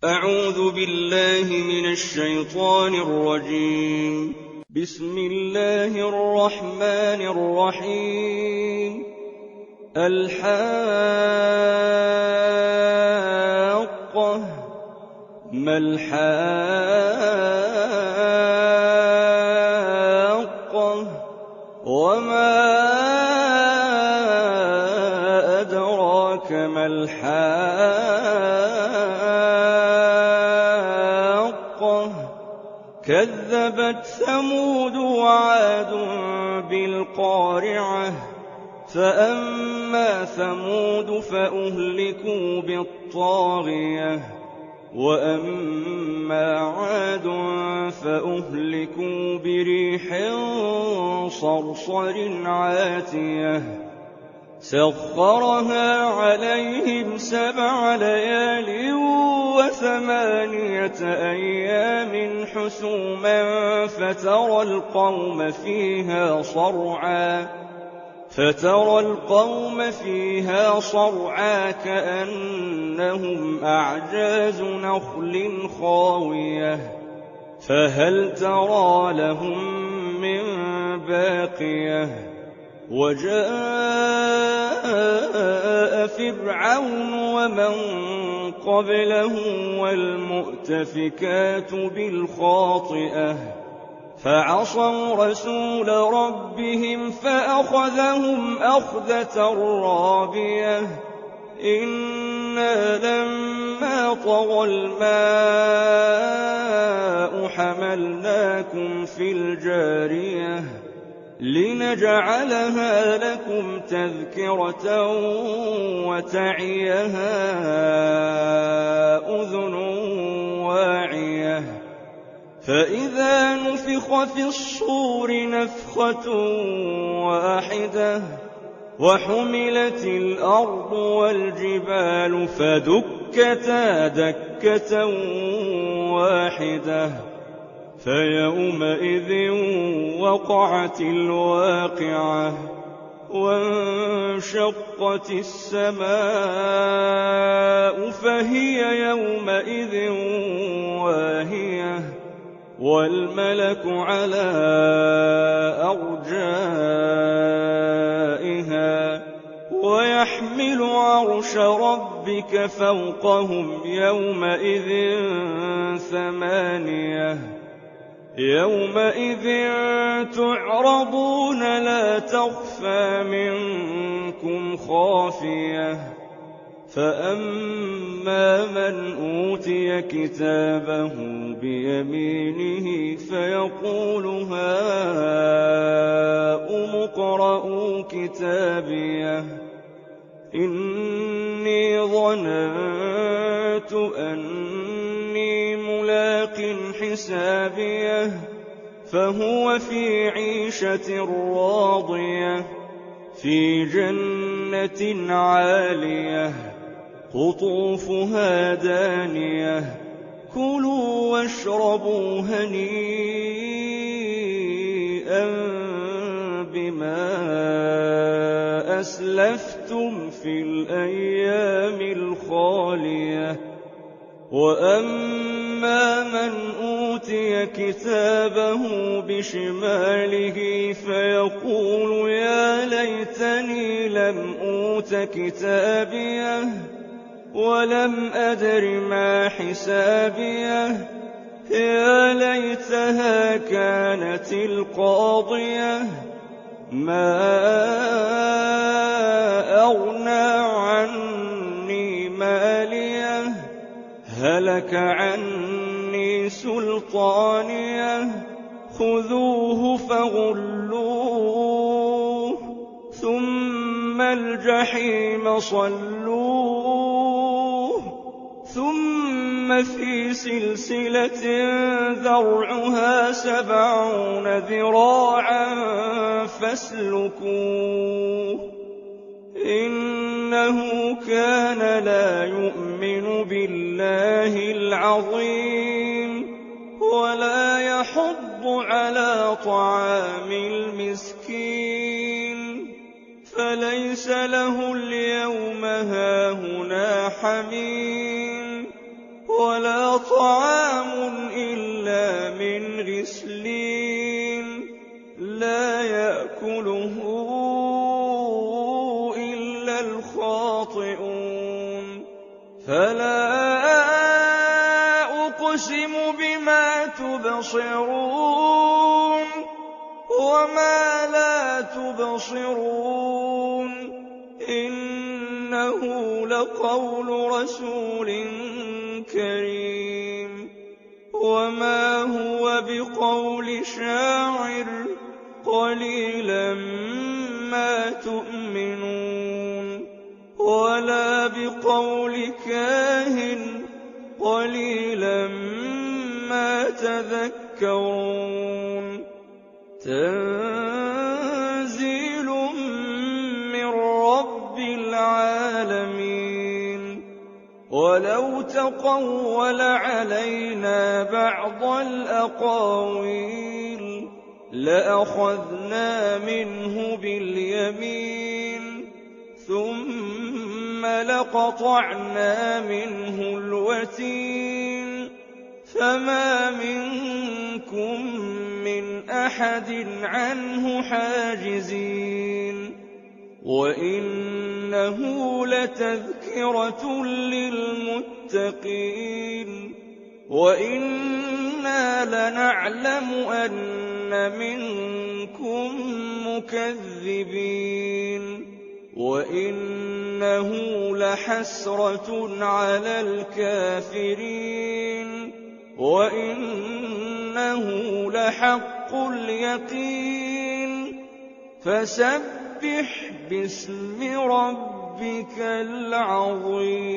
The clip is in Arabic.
أعوذ بالله من الشيطان الرجيم. بسم الله الرحمن الرحيم. الحاقة. ما الحاقة وما أدراك ما الحاقة كذبت ثمود وعاد بالقارعة فأما ثمود فأهلكوا بالطاغية وأما عاد فأهلكوا بريح صرصر عاتية سخرها عليهم 7 ليال و8 أيام حسوما فترى القوم فيها صرعى كأنهم أعجاز نخل خاوية فهل ترى لهم من باقية وجاء فرعون ومن قبله والمؤتفكات بالخاطئة فعصوا رسول ربهم فأخذهم أخذة رابية إنا لما طغى الماء حملناكم في الجارية لنجعلها لكم تذكرة وتعيها أذن واعية فإذا نفخ في الصور نفخة واحدة وحملت الأرض والجبال فدكتا دكة واحدة فيومئذ وقعت الواقعة وانشقت السماء فهي يومئذ واهية والملك على أرجائها ويحمل عرش ربك فوقهم يومئذ 8 يومئذ تعرضون لا تخفى منكم خافية فأما من أوتي كتابه بيمينه فيقول هاؤم اقرءوا كتابيه إني ظننت أني ملاق حسابيه فهو في عيشة راضية في جنة عالية قطوفها دانية كلوا واشربوا هنيئا بما أسلفتم في الأيام الخالية وأما من أوتي كتابه بشماله فيقول يا ليتني لم أوت كتابيه ولم أدر ما حسابيه يا ليتها كانت القاضية ما أغنى عني ماليه هلك عني سلطانيه خذوه فغلوه ثم الجحيم صلوه ثم في سلسلة ذرعها 70 ذراعا فاسلكوه إنه كان لا يؤمن بالله العظيم ولا يحض على طعام المسكين فليس له اليوم هاهنا حميم ولا طعام إلا من غسلين لا يأكله إلا الخاطئون فلا أقسم بما تبصرون وما لا تبصرون إنه لقول رسول كريم وما هو بقول شاعر قليلا ما تؤمنون ولا بقول كاهن قليلا ما تذكرون تنزيل من رب العالمين ولو تقول علينا بعض الأقاويل لأخذنا منه باليمين ثم لقطعنا منه الوتين فما منكم من أحد عنه حاجزين وإنه لتذكرة للمتقين وإنا لنعلم أن منكم مكذبين وإنه لحسرة على الكافرين وإنه لحق اليقين فسبح باسم ربك العظيم